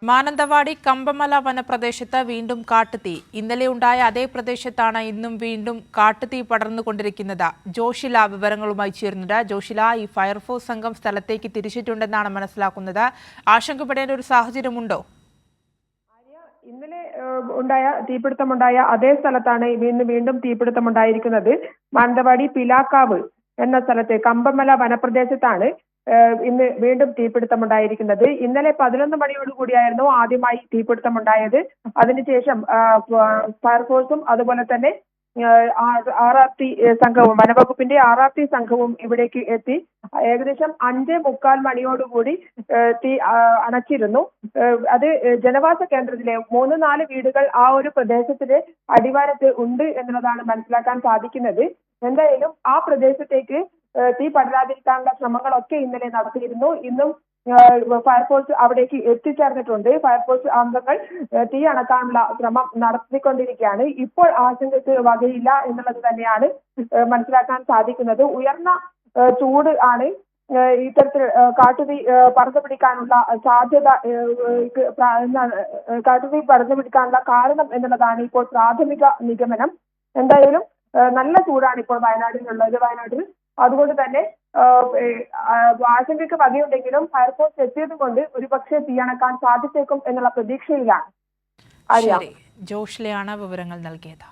മാനന്തവാടി കമ്പമല വനപ്രദേശത്ത് വീണ്ടും കാട്ടുതീ. ഇന്നലെ ഉണ്ടായ അതേ പ്രദേശത്താണ് ഇന്നും വീണ്ടും കാട്ടുതീ പടർന്നുകൊണ്ടിരിക്കുന്നത്. ജോഷില വിവരങ്ങളുമായി ചേരുന്നുണ്ട്. ജോഷില, ഈ ഫയർഫോഴ്സ് സംഘം സ്ഥലത്തേക്ക് തിരിച്ചിട്ടുണ്ടെന്നാണ് മനസ്സിലാക്കുന്നത്. ആശങ്കപ്പെടേണ്ട ഒരു സാഹചര്യമുണ്ടോ? ഇന്നലെ തീപിടുത്തമുണ്ടായ അതേ സ്ഥലത്താണ് ഇന്ന് വീണ്ടും തീപിടുത്തമുണ്ടായിരിക്കുന്നത്. മാനന്തവാടി പിലാക്കാവ് എന്ന സ്ഥലത്ത് കമ്പമല വനപ്രദേശത്താണ് ഇന്ന് വീണ്ടും തീപിടുത്തമുണ്ടായിരിക്കുന്നത്. ഇന്നലെ 11 മണിയോടുകൂടിയായിരുന്നു ആദ്യമായി തീപിടുത്തമുണ്ടായത്. അതിനുശേഷം ഫയർഫോഴ്സും അതുപോലെ തന്നെ RRT സംഘവും വനവകുപ്പിന്റെ RRT സംഘവും ഇവിടേക്ക് എത്തി. ഏകദേശം 5:45 മണിയോടുകൂടി തീ അണച്ചിരുന്നു. അത് ജനവാസ കേന്ദ്രത്തിലെ 3-4 വീടുകൾ ആ ഒരു പ്രദേശത്തിലെ അടിവാരത്ത് ഉണ്ട് എന്നുള്ളതാണ് മനസ്സിലാക്കാൻ സാധിക്കുന്നത്. എന്തായാലും ആ പ്രദേശത്തേക്ക് തീ പടരാതിരിക്കാനുള്ള ശ്രമങ്ങളൊക്കെ ഇന്നലെ നടത്തിയിരുന്നു. ഇന്നും ഫയർഫോഴ്സ് അവിടേക്ക് എത്തിച്ചേർന്നിട്ടുണ്ട്. ഫയർഫോഴ്സ് അംഗങ്ങൾ തീ അണക്കാനുള്ള ശ്രമം നടത്തിക്കൊണ്ടിരിക്കുകയാണ്. ഇപ്പോൾ ആശങ്കയ്ക്ക് വകയില്ല എന്നുള്ളത് തന്നെയാണ് മനസ്സിലാക്കാൻ സാധിക്കുന്നത്. ഉയർന്ന ചൂട് ആണ് ഇത്തരത്തിൽ കാട്ടുതീ പടർന്നു പിടിക്കാനുള്ള സാധ്യത, കാട്ടുതീ പടർന്നു പിടിക്കാനുള്ള കാരണം എന്നുള്ളതാണ് ഇപ്പോൾ പ്രാഥമിക നിഗമനം. എന്തായാലും നല്ല ചൂടാണ് ഇപ്പോൾ വയനാട്ടിൽ. അതുകൊണ്ട് തന്നെ ആശങ്കയ്ക്ക് വകയുണ്ടെങ്കിലും ഫയർഫോഴ്സ് എത്തിയത് കൊണ്ട് ഒരുപക്ഷെ തീയണക്കാൻ സാധിച്ചേക്കും എന്നുള്ള പ്രതീക്ഷയിലാണ്. ജോഷ്ലയാണ് വിവരങ്ങൾ നൽകിയത്.